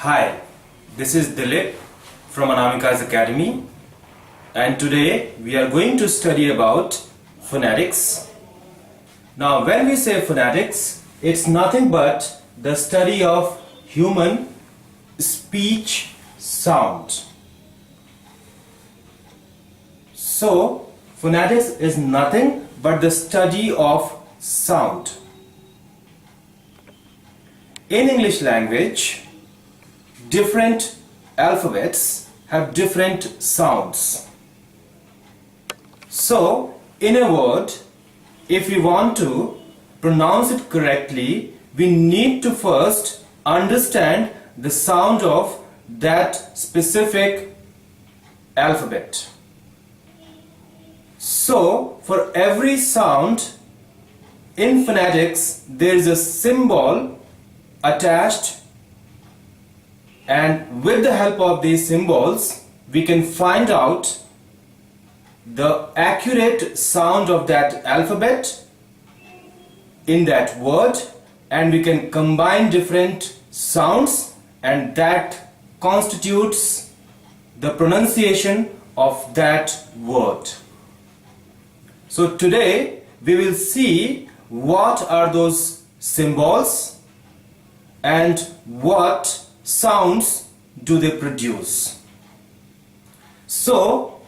Hi, this is Dilip from Anamika's Academy, and today we are going to study about phonetics. Now when we say phonetics, it's nothing but the study of human speech sound. So phonetics is nothing but the study of sound. In English language, different alphabets have different sounds. So, in a word, if we want to pronounce it correctly, we need to first understand the sound of that specific alphabet. So, for every sound in phonetics, there is a symbol attached, and with the help of these symbols we can find out the accurate sound of that alphabet in that word, and we can combine different sounds, and that constitutes the pronunciation of that word. So today we will see what are those symbols and what sounds do they produce. So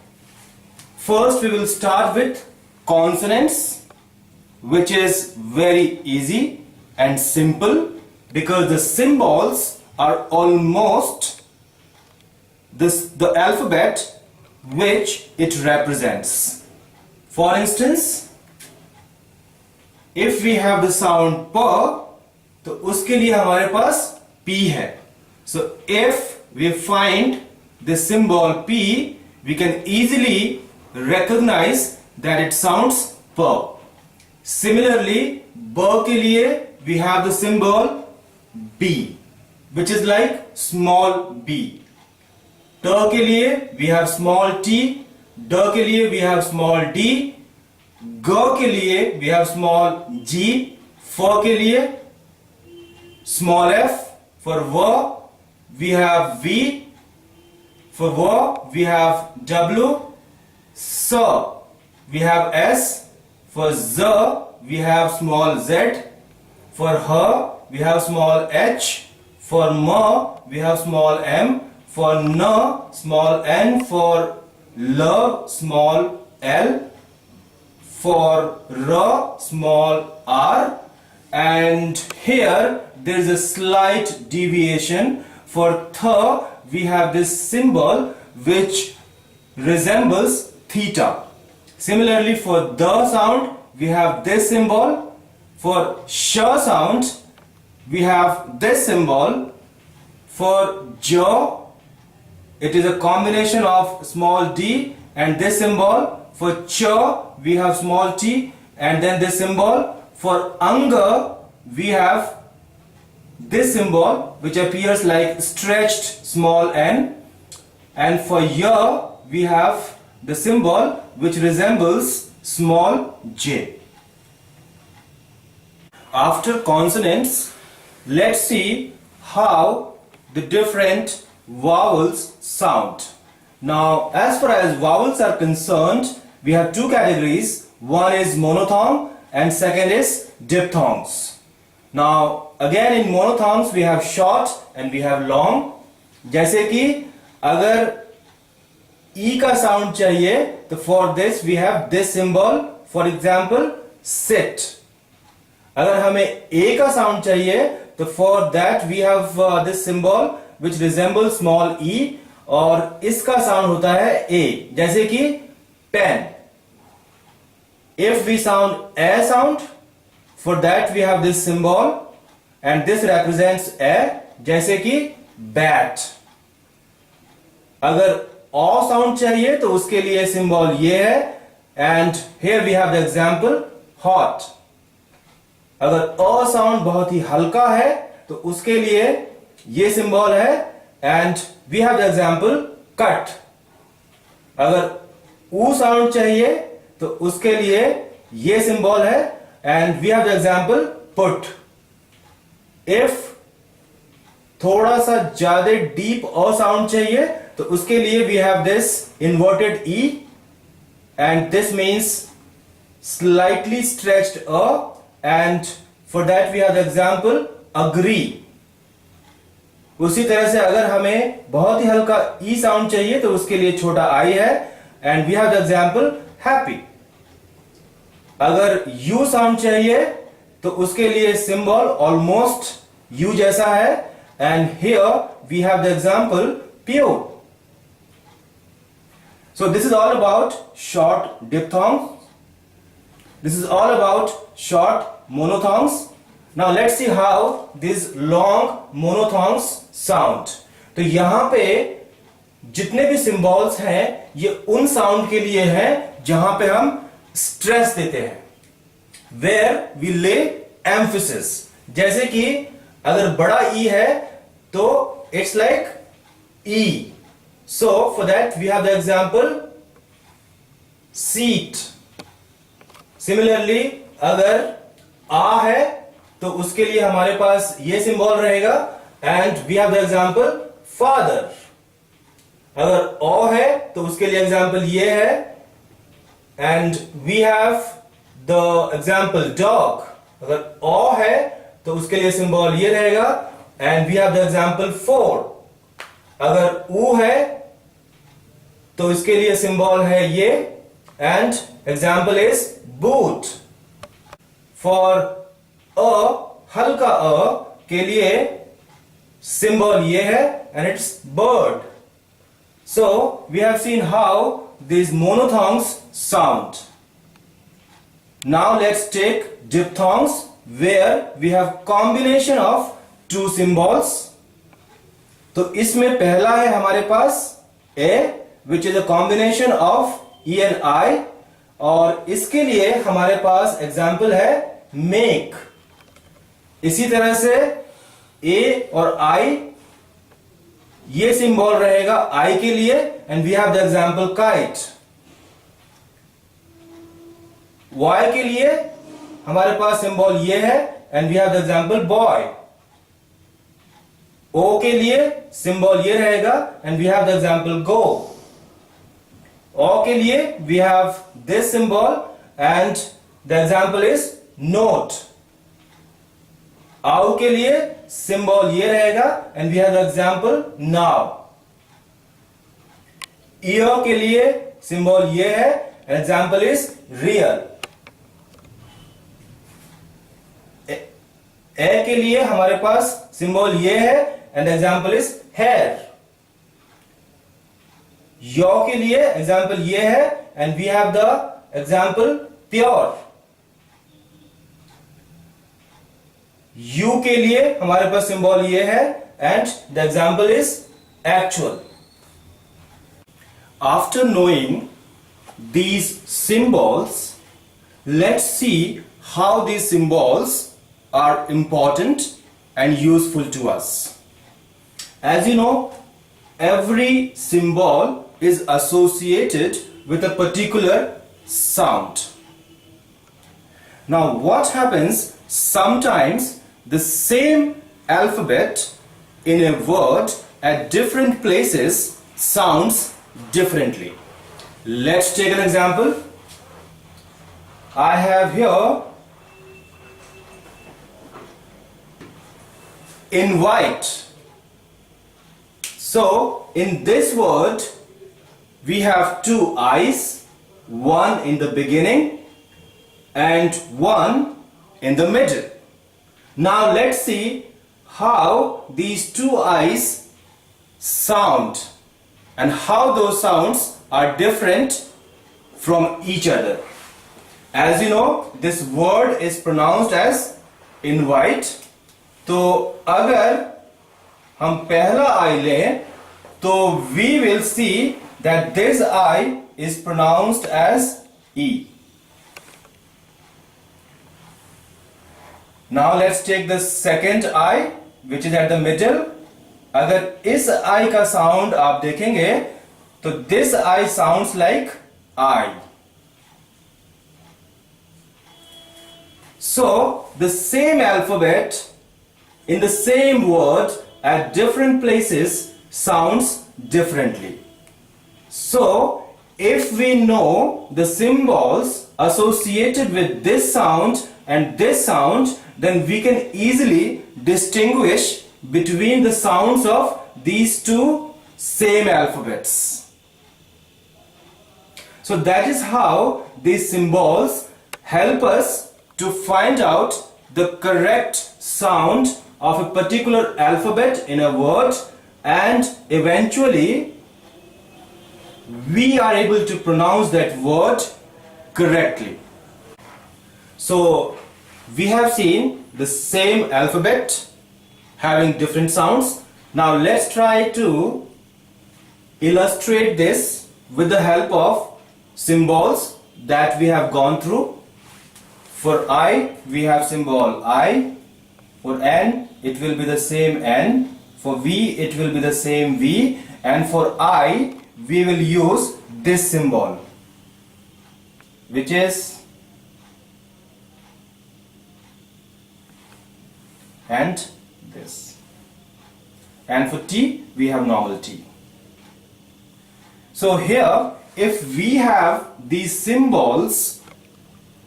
first we will start with consonants, which is very easy and simple because the symbols are almost the alphabet which it represents. For instance, if we have the sound p, तो उसके लिए हमारे पास P है. So if we find the symbol P, we can easily recognize that it sounds P. Similarly, B के लिए we have the symbol B, which is like small b. T के लिए we have small t, D के लिए we have small d, G के लिए we have small g, F के लिए small f, for V we have V, for W we have W, S we have S, for Z we have small z, for H we have small h, for M we have small m, for N small n, for L small l, for R small r, and here there is a slight deviation. For th we have this symbol which resembles theta. Similarly, for the sound we have this symbol. For sh sound we have this symbol. For j it is a combination of small d and this symbol. For ch we have small t and then this symbol. For anga we have this symbol which appears like stretched small n, and for ya we have the symbol which resembles small j. After consonants, let's see how the different vowels sound. Now, as far as vowels are concerned, we have two categories. One is monophthong and second is diphthongs. Now again, in monophthongs we have short and we have long. जैसे कि अगर E का sound चाहिए तो for this we have this symbol. For example, sit. अगर हमें A का sound चाहिए तो for that we have this symbol which resembles small e, और इसका sound होता है A. जैसे कि pen. If we sound a sound, for that we have this symbol and this represents a, जैसे कि bat. अगर o sound चाहिए तो उसके लिए symbol ये है, and here we have the example hot. अगर o sound बहुत ही हल्का है तो उसके लिए ये symbol है, and we have the example cut. अगर u sound चाहिए तो उसके लिए ये सिंबल है, and we have the example put. If थोड़ा सा ज्यादा डीप अ साउंड चाहिए, तो उसके लिए we have this inverted E, and this means slightly stretched A, and for that we have the example agree. उसी तरह से अगर हमें बहुत ही हल्का ई साउंड चाहिए तो उसके लिए छोटा आई है, and we have the example happy. अगर यू साउंड चाहिए तो उसके लिए सिंबल ऑलमोस्ट यू जैसा है, and here we have the example pure. So this is all about short diphthongs, this is all about short monophthongs. Now let's see how this long monophthongs sound. तो यहां पे जितने भी symbols हैं ये उन साउंड के लिए हैं जहां पे हम स्ट्रेस देते हैं, वेयर वी ले एम्फेसिस। जैसे कि अगर बड़ा ई है तो it's like E, so for that we have the example seat. Similarly अगर आ है तो उसके लिए हमारे पास ये सिंबल रहेगा, and we have the example father. अगर ओ है तो उसके लिए एग्जांपल ये है, and we have the example dog. अगर ओ है तो उसके लिए सिंबल ये रहेगा, and we have the example four. अगर ऊ है तो इसके लिए सिंबल है ये, and example is boot. For अ, हल्का अ के लिए सिंबल ये है, and it's bird. So we have seen how these monothongs sound. Now let's take diphthongs, where we have combination of two symbols. तो इसमें पहला है हमारे पास a, which is a combination of e and I, और इसके लिए हमारे पास example है make। इसी तरह से a और I, ये सिंबल रहेगा आई के लिए, and we have the example kite. Y के लिए हमारे पास सिंबल ये है, and we have the example boy. O के लिए सिंबल ये रहेगा, and we have the example go. O के लिए we have this symbol, and the example is note. आउ के लिए सिंबल ये रहेगा, and we have the example now. Ear के लिए सिंबल ये है, एग्जांपल इज रियल। ए के लिए हमारे पास सिंबल ये है, एंड एग्जांपल इज हेयर। यो के लिए एग्जांपल ये है, and we have the example pure. यू के लिए हमारे पास सिंबल ये है, and the example is actual. After knowing these symbols, let's see how these symbols are important and useful to us. As you know, every symbol is associated with a particular sound. Now what happens, sometimes the same alphabet in a word at different places sounds differently. Let's take an example. I have here invite. So in this word we have two I's, one in the beginning and one in the middle. Now let's see how these two I's sound and how those sounds are different from each other. As you know, this word is pronounced as invite. तो अगर हम पहला I लें तो we will see that this I is pronounced as E. Now let's take the second I, which is at the middle. अगर इस I का sound आप देखेंगे तो this I sounds like I. So the same alphabet in the same word at different places sounds differently. So, if we know the symbols associated with this sound and this sound, then we can easily distinguish between the sounds of these two same alphabets. So that is how these symbols help us to find out the correct sound of a particular alphabet in a word, and eventually we are able to pronounce that word correctly. So we have seen the same alphabet having different sounds. Now let's try to illustrate this with the help of symbols that we have gone through. For I, we have symbol I. For N, it will be the same N. For V, it will be the same V. And for I, we will use this symbol, which is, and this. And for T, we have normal T. So here, if we have these symbols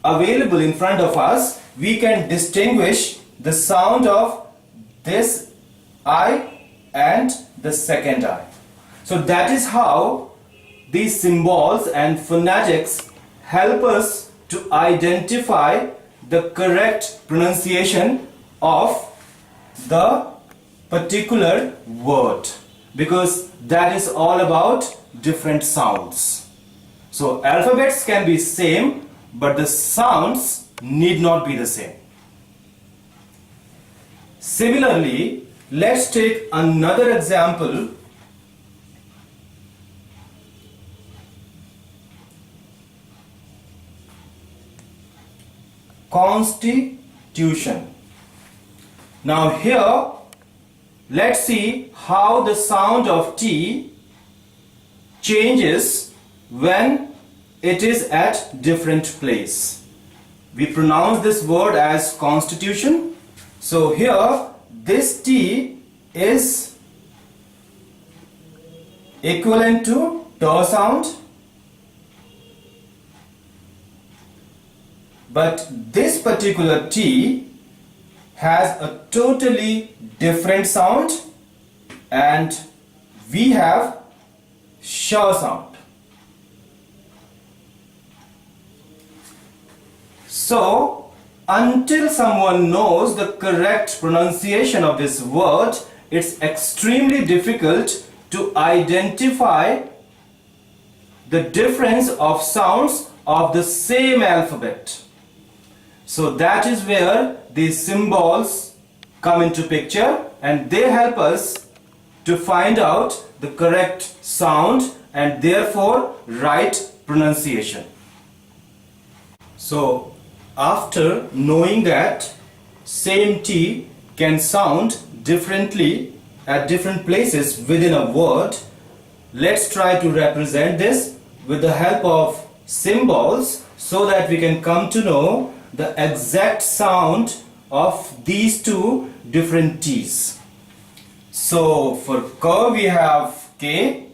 available in front of us, we can distinguish the sound of this I and the second I. So that is how these symbols and phonetics help us to identify the correct pronunciation of the particular word, because that is all about different sounds. So alphabets can be same, but the sounds need not be the same. Similarly, let's take another example. Constitution. Now here, let's see how the sound of T changes when it is at different place. We pronounce this word as constitution. So here, this T is equivalent to T sound, but this particular T has a totally different sound, and we have sh sound. So until someone knows the correct pronunciation of this word, it's extremely difficult to identify the difference of sounds of the same alphabet. So that is where these symbols come into picture, and they help us to find out the correct sound and therefore right pronunciation. So after knowing that same T can sound differently at different places within a word, let's try to represent this with the help of symbols so that we can come to know the exact sound of these two different T's. So for K we have K,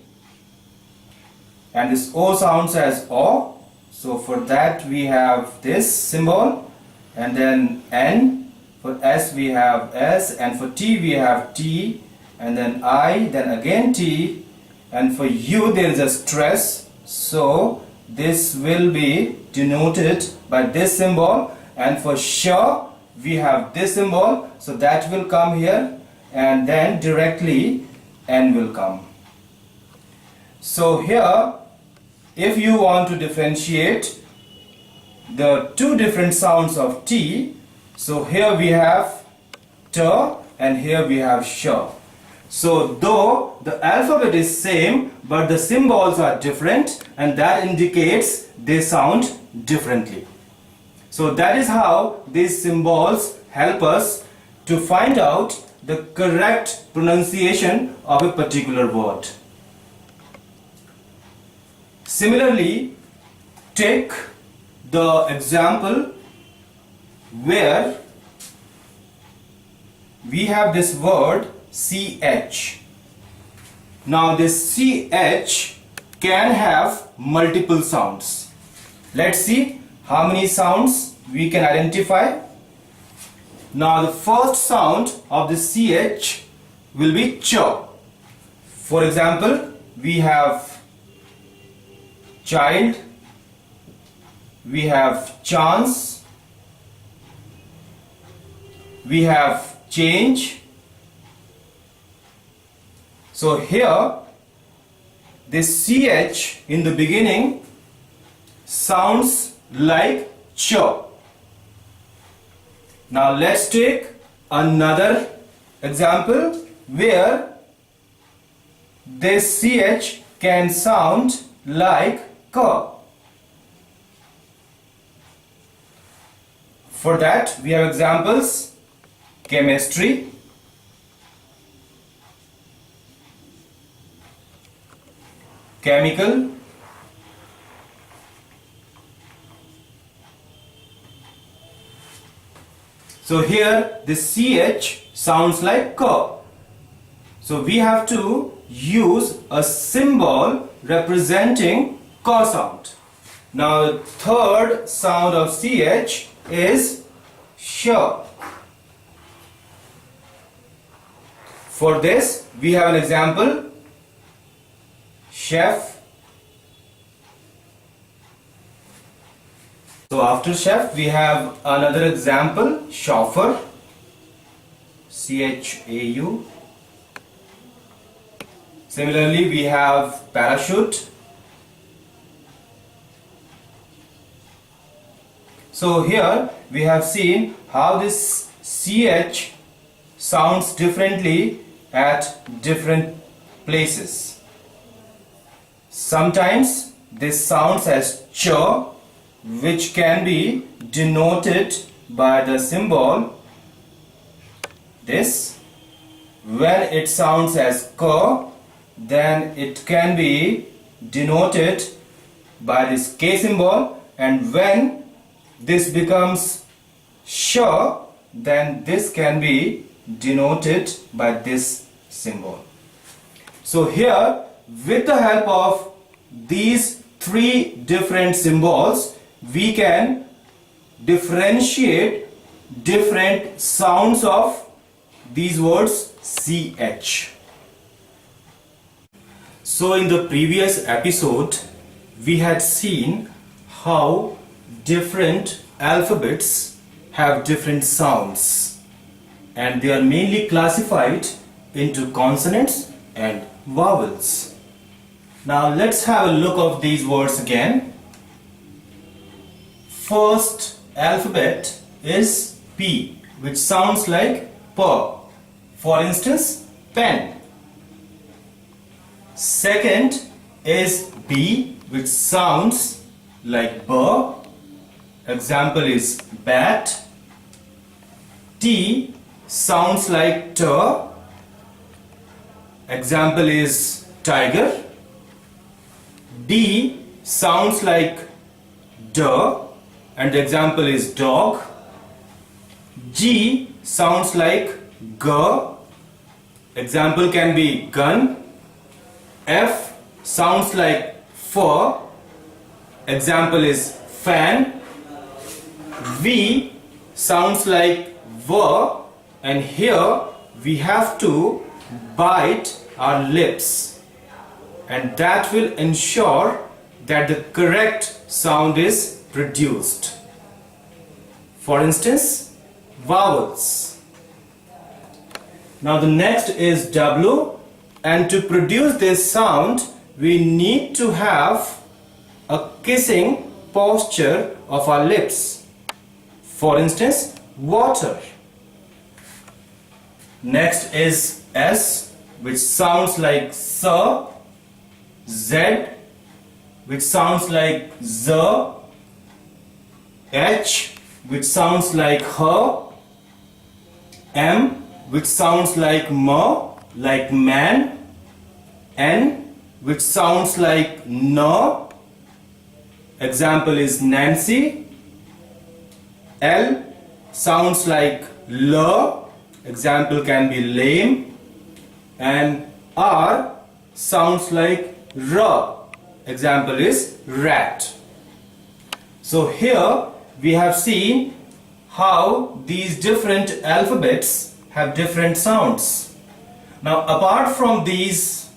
and this O sounds as O. So for that we have this symbol, and then N. For S we have S, and for T we have T, and then I, then again T, and for U there is a stress, so this will be denoted by this symbol, and for sh we have this symbol, so that will come here, and then directly N will come. So here, if you want to differentiate the two different sounds of T, so here we have T and here we have sh. So though the alphabet is same, but the symbols are different, and that indicates they sound differently. So that is how these symbols help us to find out the correct pronunciation of a particular word. Similarly, take the example where we have this word CH. Now this CH can have multiple sounds. Let's see how many sounds we can identify. Now the first sound of the CH will be ch. For example, we have child, we have chance, we have change. So here this CH in the beginning sounds like ch. Now let's take another example where this CH can sound like k. For that we have examples: chemistry, chemical, so here the CH sounds like k. So we have to use a symbol representing k sound. Now the third sound of CH is sh. For this we have an example: chef. So after chef we have another example: chauffeur, CHAU. Similarly we have parachute. So here we have seen how this CH sounds differently at different places. Sometimes this sounds as ch, which can be denoted by the symbol this. When it sounds as k, then it can be denoted by this K symbol, and when this becomes sh, then this can be denoted by this symbol. So here, with the help of these three different symbols, we can differentiate different sounds of these words CH. So in the previous episode, we had seen how different alphabets have different sounds, and they are mainly classified into consonants and vowels. Now let's have a look of these words again. First alphabet is P, which sounds like P. For instance, pen. Second is B, which sounds like B. Example is bat. T sounds like T. Example is tiger. D sounds like D, and the example is dog. G sounds like G. Example can be gun. F sounds like F. Example is fan. V sounds like V, and here we have to bite our lips, and that will ensure that the correct sound is produced. For instance, vowels. Now the next is W, and to produce this sound we need to have a kissing posture of our lips. For instance, water. Next is S, which sounds like S. Z, which sounds like Z. H, which sounds like H. M, which sounds like M, like man. N, which sounds like N. Example is Nancy. L sounds like L. Example can be lame. and R sounds like R. Example is rat. So here we have seen how these different alphabets have different sounds. Now, apart from these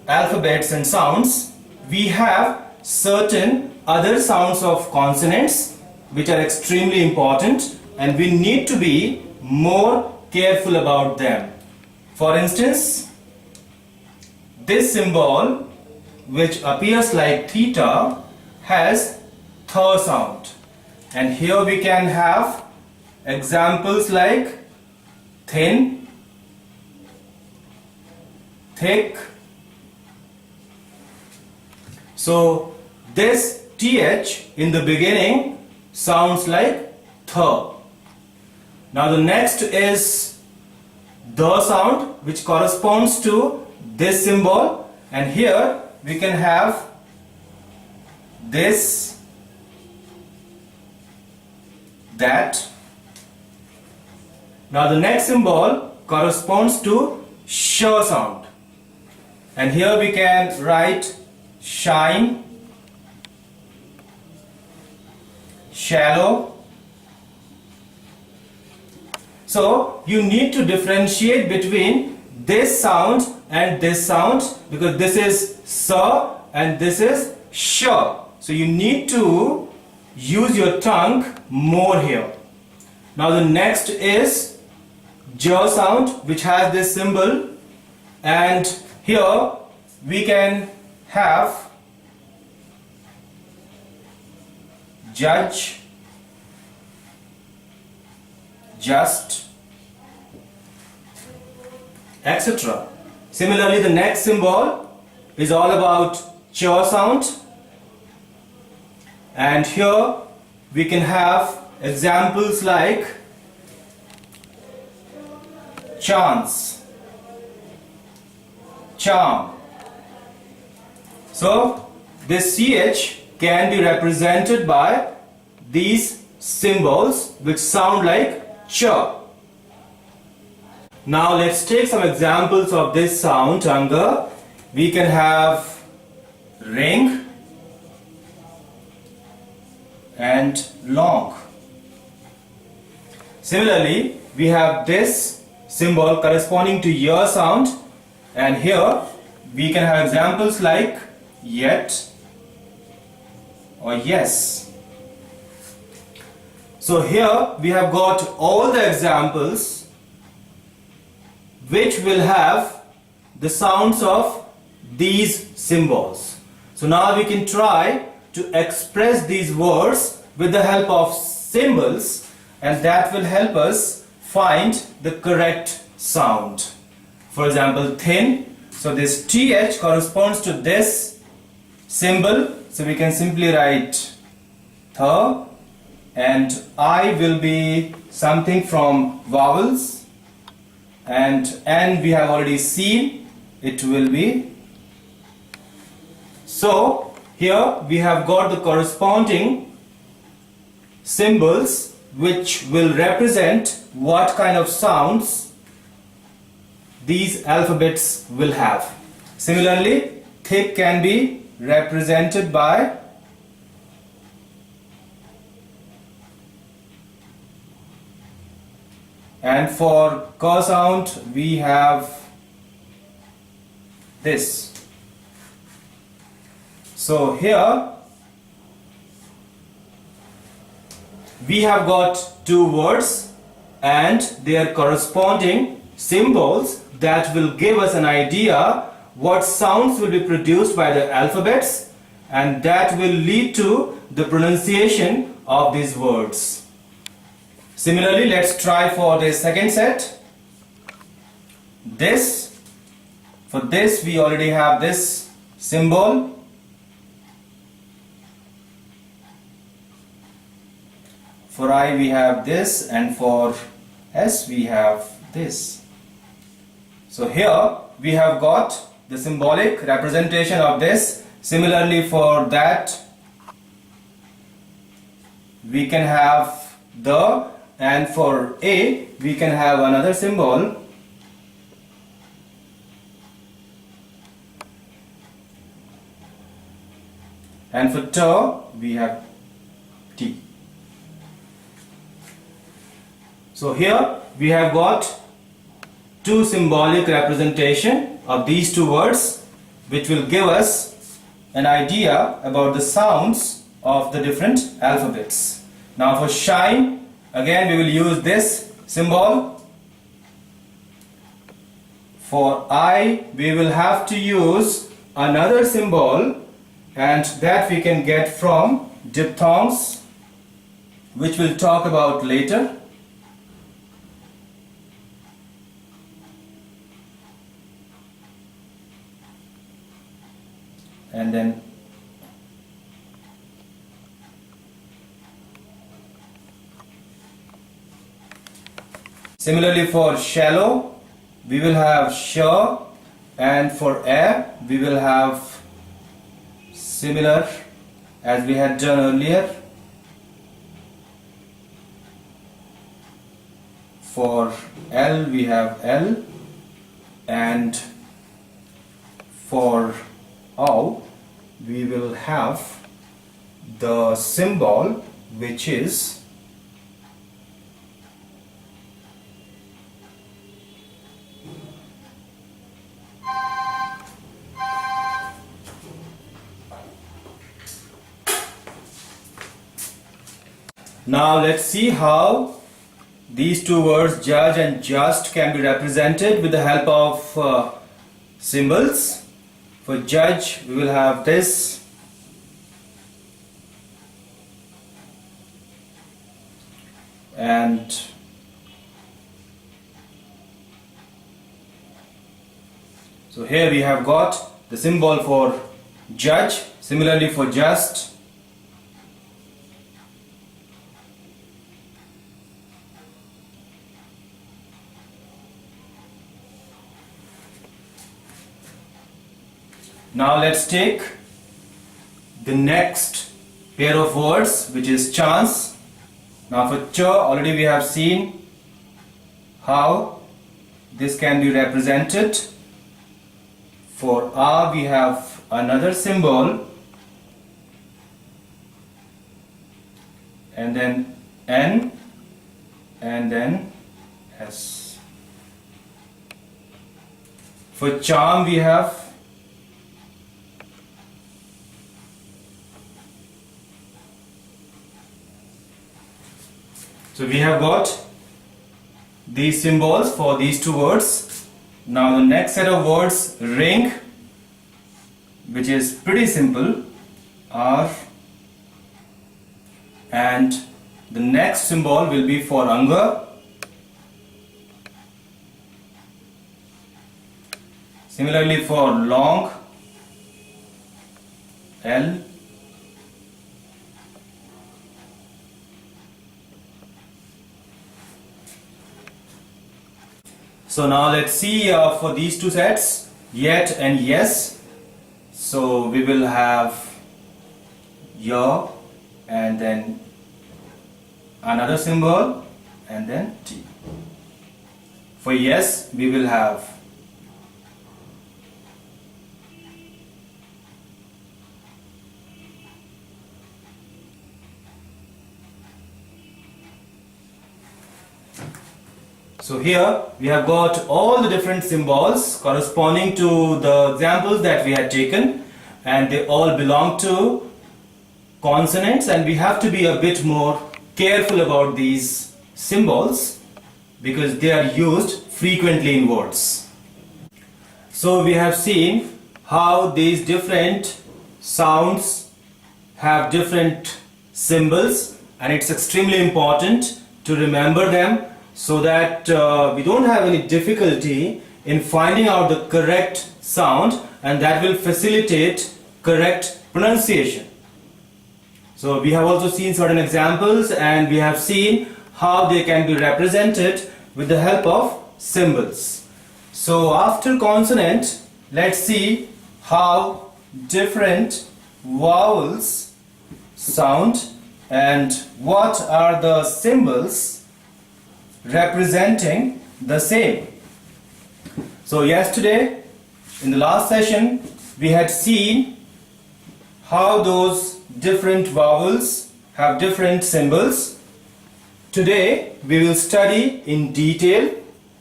alphabets and sounds, we have certain other sounds of consonants which are extremely important, and we need to be more careful about them. For instance, this symbol which appears like theta has th sound, and here we can have examples like thin, thick. So this th in the beginning sounds like th. Now the next is the sound which corresponds to this symbol, and here we can have this, that. Now the next symbol corresponds to sh sound, and here we can write shine, shallow. So you need to differentiate between this sound and this sound, because this is sa and this is sh. So you need to use your tongue more here. Now the next is j sound, which has this symbol, and here we can have judge, just, etc. Similarly, the next symbol is all about ch sound, and here we can have examples like chance, charm. So this ch can be represented by these symbols which sound like ch. Now let's take some examples of this sound, Anga. We can have ring and long. Similarly, we have this symbol corresponding to y sound, and here we can have examples like yet or yes. So here we have got all the examples which will have the sounds of these symbols. So now we can try to express these words with the help of symbols, and that will help us find the correct sound. For example, thin. So this th corresponds to this symbol. So we can simply write th, and I will be something from vowels, and n we have already seen, it will be. So here we have got the corresponding symbols which will represent what kind of sounds these alphabets will have. Similarly, thick can be represented by and for k sound we have this. So here we have got two words and their corresponding symbols that will give us an idea what sounds will be produced by the alphabets, and that will lead to the pronunciation of these words. Similarly, let's try for the second set. This, for this we already have this symbol. For I we have this, and for S we have this. So here we have got the symbolic representation of this. Similarly, for that we can have the, and for A we can have another symbol and for T we have T. So here we have got two symbolic representation of these two words, which will give us an idea about the sounds of the different alphabets. Now for shine, again we will use this symbol. For I, we will have to use another symbol, and that we can get from diphthongs, which we'll talk about later. And then similarly for shallow, we will have sh, and for air we will have similar as we had done earlier. For L we have L, and for O we will have the symbol which is Now let's see how these two words judge and just can be represented with the help of symbols. For judge we will have this, and so here we have got the symbol for judge. Similarly for just, now let's take the next pair of words, which is chance. Now for ch, already we have seen how this can be represented. For a, we have another symbol, and then n, and then s. For charm we have So we have got these symbols for these two words. Now the next set of words, ring, which is pretty simple, R, and the next symbol will be for anga. Similarly for long, L. So now let's see for these two sets, yet and yes. So we will have ya, and then another symbol, and then T. For yes we will have So here we have got all the different symbols corresponding to the examples that we had taken, and they all belong to consonants, and we have to be a bit more careful about these symbols because they are used frequently in words. So we have seen how these different sounds have different symbols, and it's extremely important to remember them so that we don't have any difficulty in finding out the correct sound, and that will facilitate correct pronunciation. So we have also seen certain examples, and we have seen how they can be represented with the help of symbols. So after consonant, let's see how different vowels sound and what are the symbols representing the same. So yesterday in the last session we had seen how those different vowels have different symbols. Today we will study in detail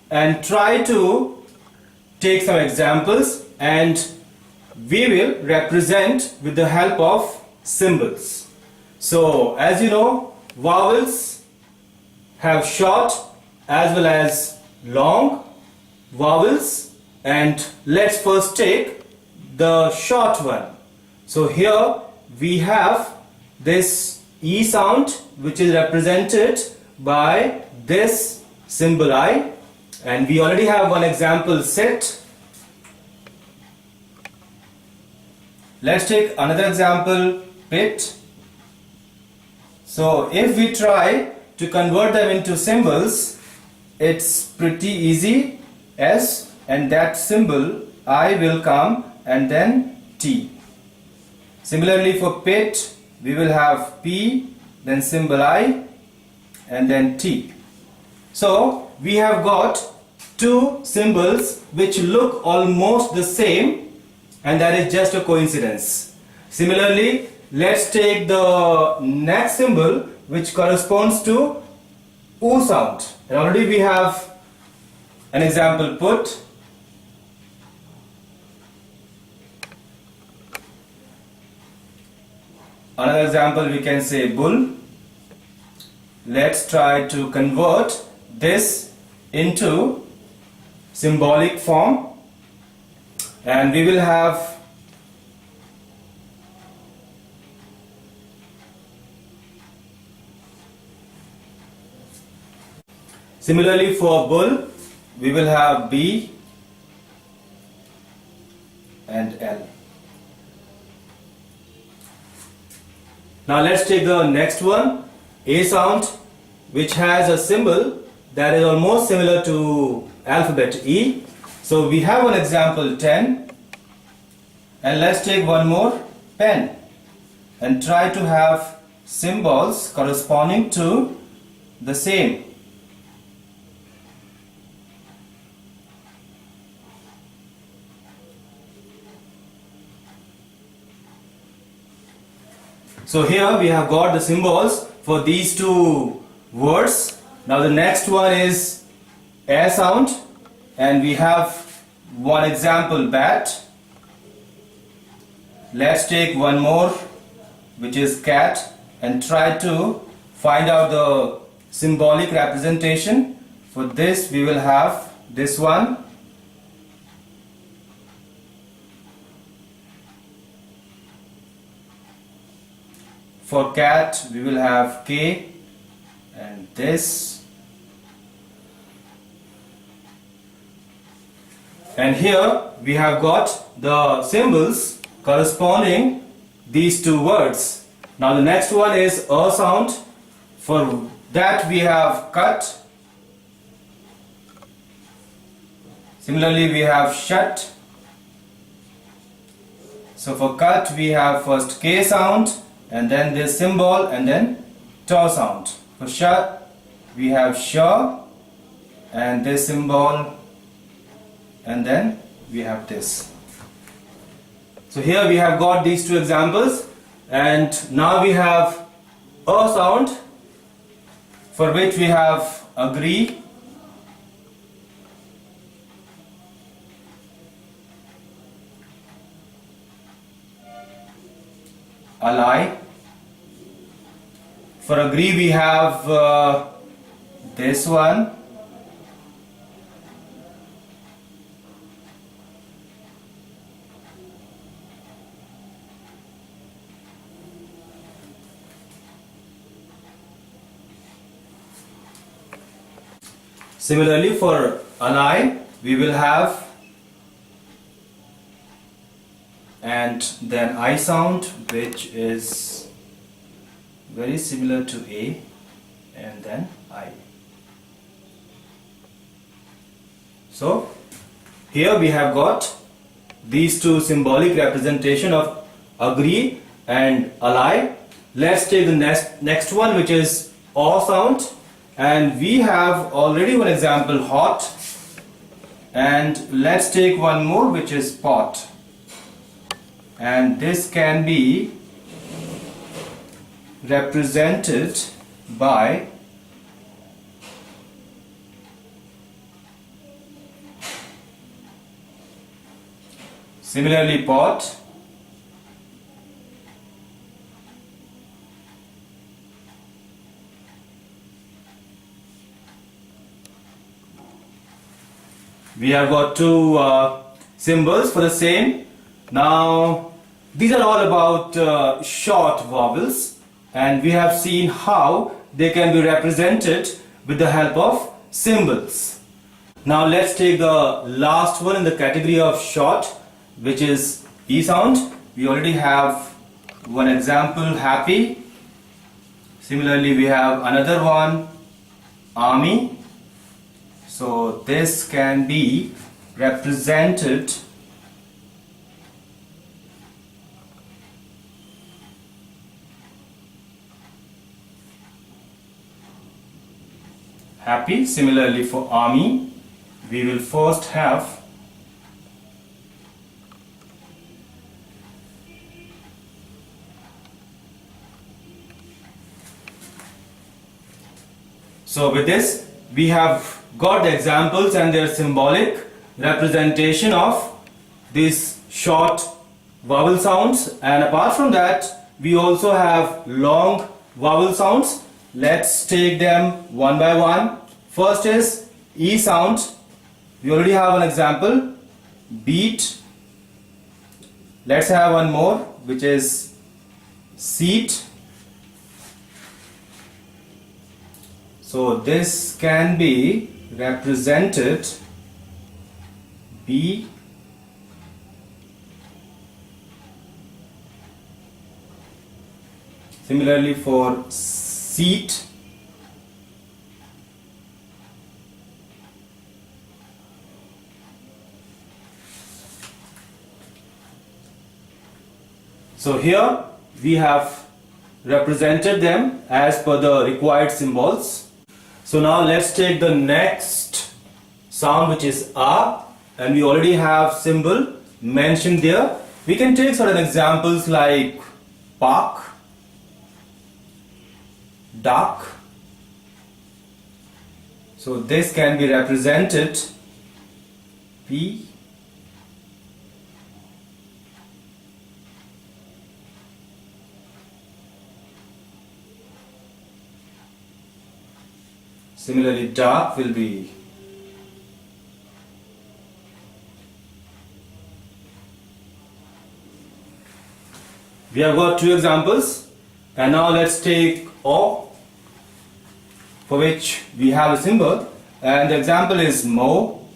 and try to take some examples, and we will represent with the help of symbols. So as you know, vowels have short as well as long vowels, and let's first take the short one. So here we have this E sound, which is represented by this symbol I, and we already have one example set. Let's take another example, pit. So if we try to convert them into symbols, it's pretty easy. S and that symbol I will come, and then T. Similarly for pit, we will have P, then symbol I, and then T. So we have got two symbols which look almost the same, and that is just a coincidence. Similarly, let's take the next symbol which corresponds to U sound, and already we have an example put. Another example we can say bull. Let's try to convert this into symbolic form, and we will have similarly for bull we will have B and L. Now let's take the next one, A sound, which has a symbol that is almost similar to alphabet E. So we have an example 10, and let's take one more, pen, and try to have symbols corresponding to the same. So here we have got the symbols for these two words. Now the next one is air sound, and we have one example, bat. Let's take one more, which is cat, and try to find out the symbolic representation. For this we will have this one. For cat we will have K, and this, and here we have got the symbols corresponding these two words. Now the next one is a sound. For that we have cut. Similarly we have shut. So for cut we have first K sound, and then this symbol, and then ta sound. For shut we have sha, and this symbol, and then we have this. So here we have got these two examples, and now we have a sound, for which we have agree, ally. For agree we have this one, similarly for ally we will have, and then I sound, which is very similar to A, and then I. So here we have got these two symbolic representation of agree and ally. Let's take the next one, which is O sound, and we have already one example, hot, and let's take one more, which is pot, and this can be represented by similarly pot, we have got two symbols for the same. Now these are all about short vowels, and we have seen how they can be represented with the help of symbols. Now let's take the last one in the category of short, which is E sound. We already have one example, happy. Similarly, we have another one, army. So this can be represented happy. Similarly for army, we will first have so with this we have got the examples and their symbolic representation of these short vowel sounds, and apart from that we also have long vowel sounds. Let's take them one by one. First is E sound. We already have an example, beat. Let's have one more, which is seat. So this can be represented B. Similarly for seat, so here we have represented them as per the required symbols. So now let's take the next sound, which is A, and we already have symbol mentioned there. We can take certain examples like park, duck. So this can be represented P. Similarly, duck will be we have got two examples, and now let's take O, for which we have a symbol, and the example is mo.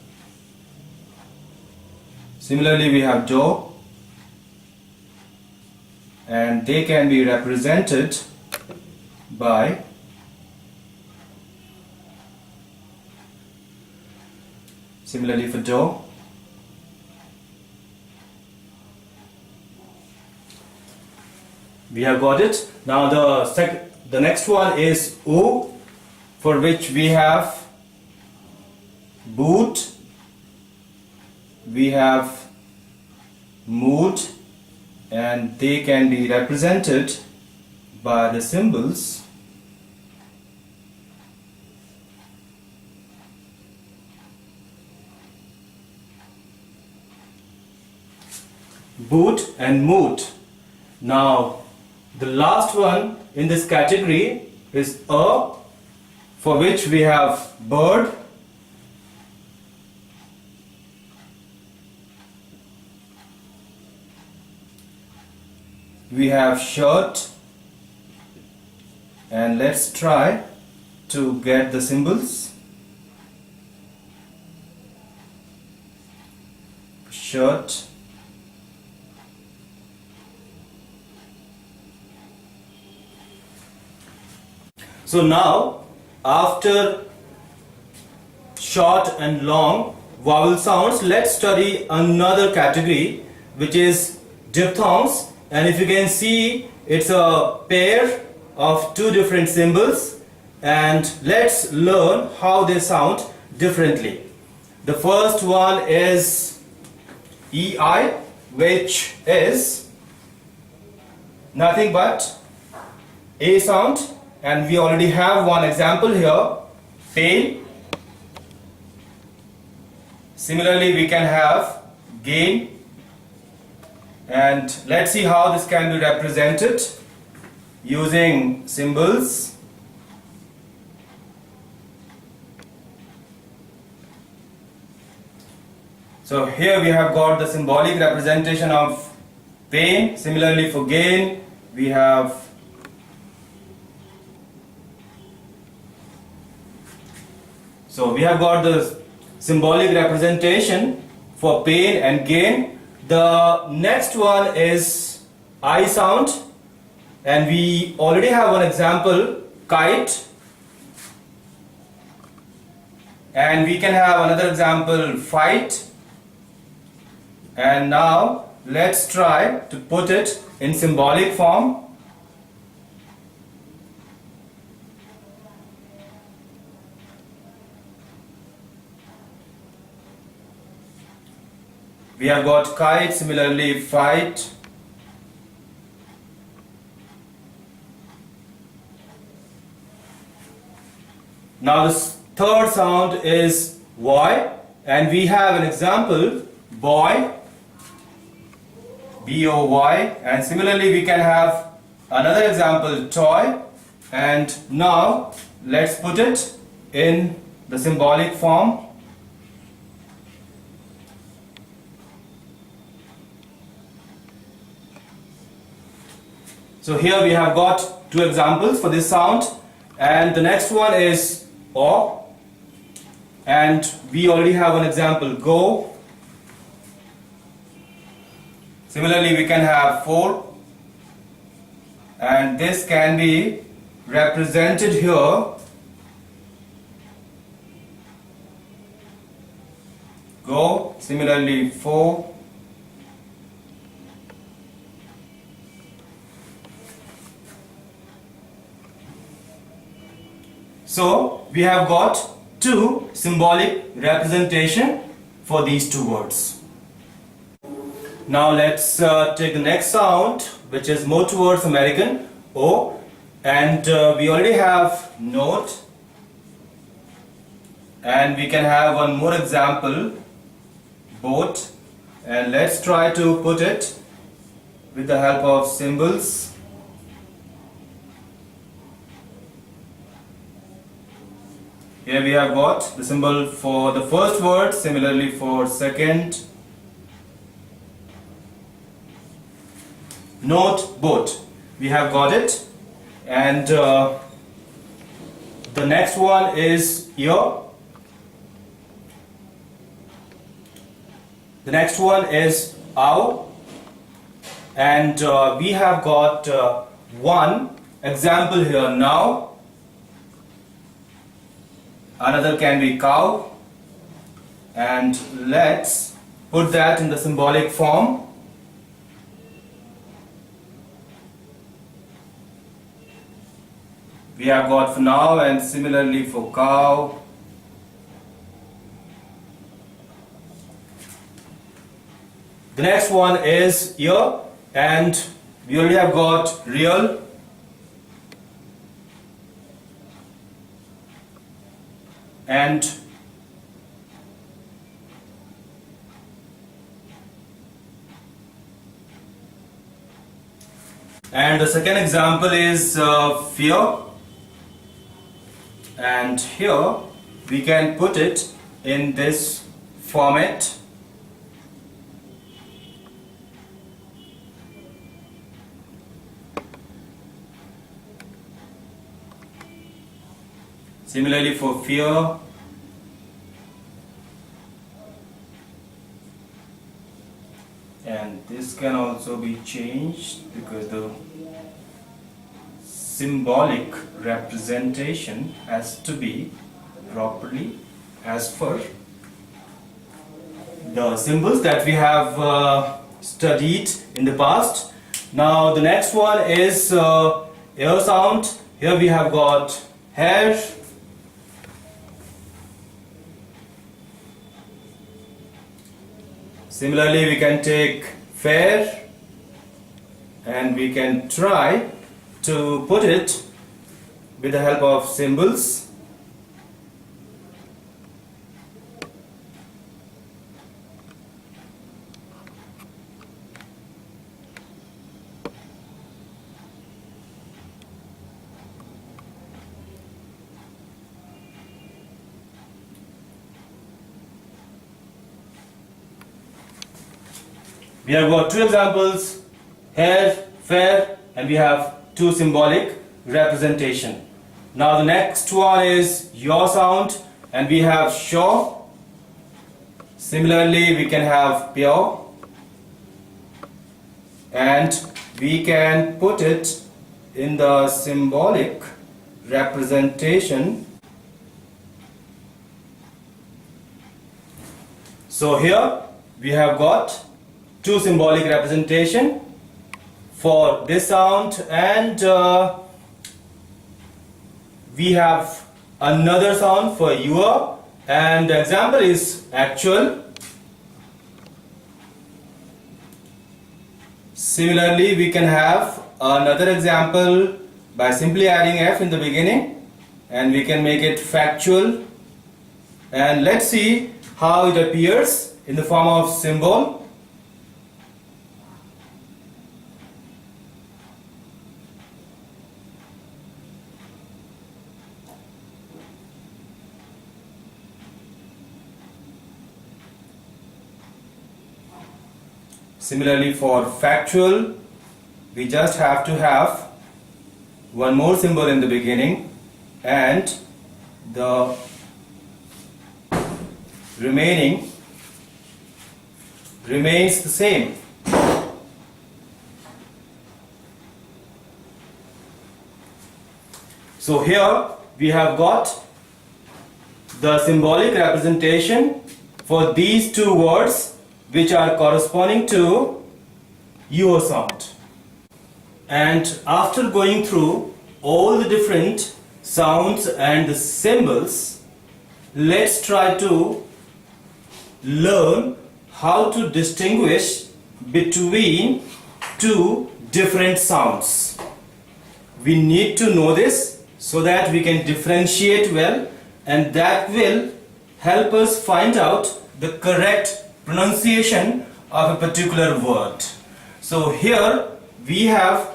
Similarly, we have do, and they can be represented by similarly for do. We have got it. Now the next one is U, for which we have boot, we have mood, and they can be represented by the symbols boot and mood. Now the last one in this category is A, for which we have bird, we have shirt, and let's try to get the symbols. Shirt, so now after short and long vowel sounds, let's study another category, which is diphthongs. And if you can see, it's a pair of two different symbols, and let's learn how they sound differently. The first one is EI, which is nothing but A sound, and we already have one example here, pain. Similarly, we can have gain, and let's see how this can be represented using symbols. So here we have got the symbolic representation of pain. Similarly, for gain, we have got the symbolic representation for pain and gain. The next one is I sound, and we already have one example, kite, and we can have another example, fight. And now let's try to put it in symbolic form. We have got kite, similarly fight. Now the third sound is Y, and we have an example, boy, B-O-Y, and similarly we can have another example, toy. And now let's put it in the symbolic form. So here we have got two examples for this sound, and the next one is O, and we already have an example, go. Similarly, we can have for, and this can be represented here. Go, similarly for. So we have got two symbolic representation for these two words. Now let's take the next sound, which is more towards American, O, and we already have note, and we can have one more example, boat, and let's try to put it with the help of symbols. Here we have got the symbol for the first word, similarly for second. Note, boat. We have got it. And the next one is ear. The next one is ow. And we have got one example here, now. Another can be cow, and let's put that in the symbolic form. We have got for now, and similarly for cow. The next one is ear, and we already have got real. And the second example is fear, and here we can put it in this format. Similarly for fear, and this can also be changed because the symbolic representation has to be properly as per the symbols that we have studied in the past. Now the next one is air sound. Here we have got hair. Similarly, we can take fair, and we can try to put it with the help of symbols. We have got two examples, hair, fair, and we have two symbolic representation. Now the next one is your sound, and we have sure. Similarly, we can have pure, and we can put it in the symbolic representation. So here we have got two symbolic representation for this sound, and we have another sound for your, and the example is actual. Similarly, we can have another example by simply adding f in the beginning, and we can make it factual. And let's see how it appears in the form of symbol. Similarly, for factual, we just have to have one more symbol in the beginning, and the remaining remains the same. So here we have got the symbolic representation for these two words, which are corresponding to your sound. And after going through all the different sounds and the symbols, let's try to learn how to distinguish between two different sounds. We need to know this so that we can differentiate well, and that will help us find out the correct pronunciation of a particular word. So here we have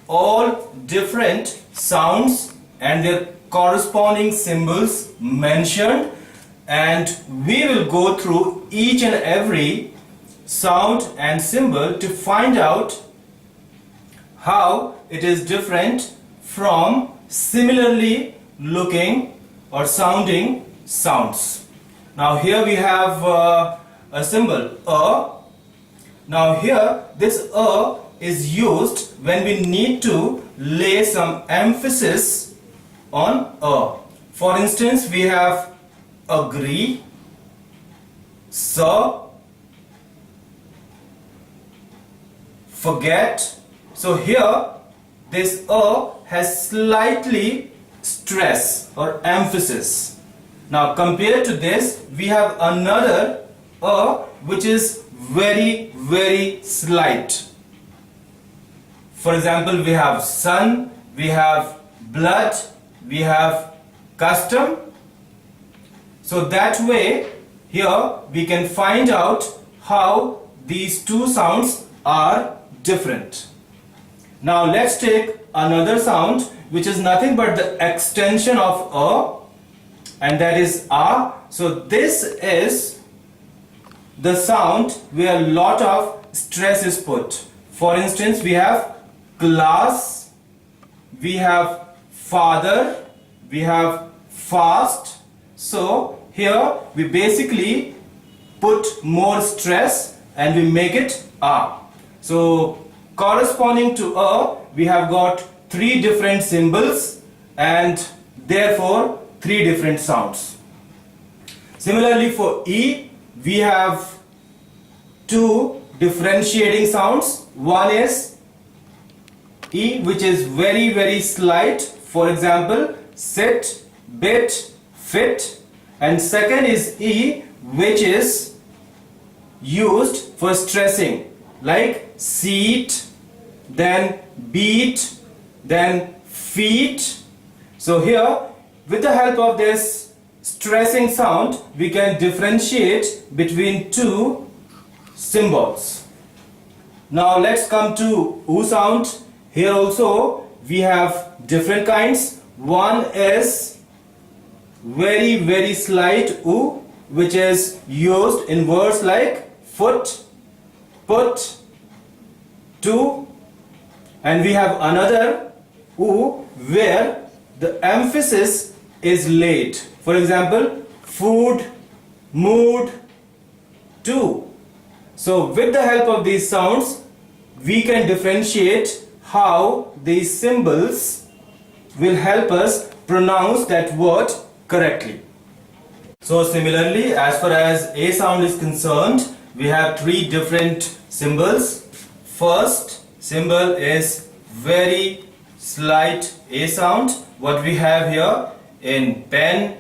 all different sounds and their corresponding symbols mentioned, and we will go through each and every sound and symbol to find out how it is different from similarly looking or sounding sounds. Now here we have a symbol a. Now here this a is used when we need to lay some emphasis on a. For instance, we have agree, sir, forget. So here this a has slightly stress or emphasis. Now compared to this, we have another a which is very slight. For example, we have sun, we have blood, we have custom. So that way here we can find out how these two sounds are different. Now let's take another sound which is nothing but the extension of a, and that is a. So this is the sound where a lot of stress is put. For instance, we have class, we have father, we have fast. So here we basically put more stress and we make it a. So corresponding to a, we have got three different symbols and therefore three different sounds. Similarly for e, we have two differentiating sounds. One is e, which is very slight. For example, sit, bit, fit. And second is e, which is used for stressing, like seat, then beat, then feet. So here, with the help of this stressing sound, we can differentiate between two symbols. Now let's come to U sound. Here also we have different kinds. One is very slight U, which is used in words like foot, put, to, and we have another U where the emphasis is laid. For example, food, mood, to. So with the help of these sounds, we can differentiate how these symbols will help us pronounce that word correctly. So similarly, as far as A sound is concerned, we have three different symbols. First symbol is very slight A sound, what we have here in pen,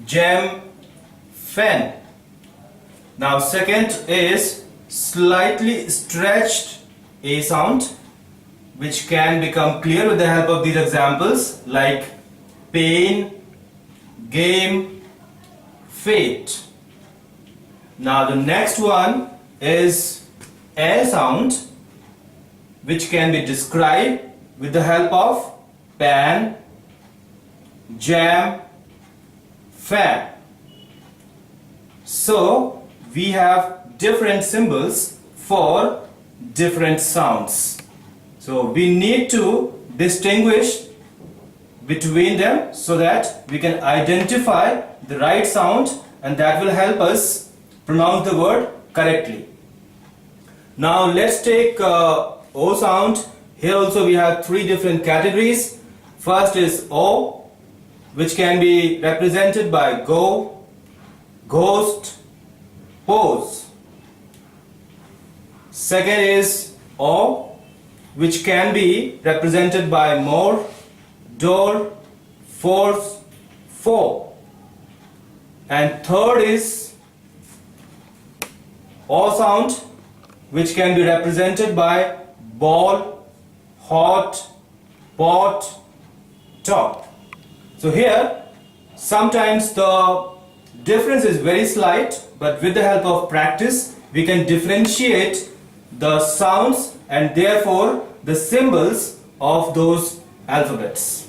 gem, fen. Now second is slightly stretched A sound, which can become clear with the help of these examples like pain, game, fate. Now the next one is A sound, which can be described with the help of pan, jam, fan. So we have different symbols for different sounds. So we need to distinguish between them so that we can identify the right sound, and that will help us pronounce the word correctly. Now let's take O sound. Here also we have three different categories. First is O, which can be represented by go, ghost, pose. Second is O, which can be represented by more, door, force, four. And third is O sound, which can be represented by ball, hot, pot, top. So here sometimes the difference is very slight, but with the help of practice we can differentiate the sounds and therefore the symbols of those alphabets.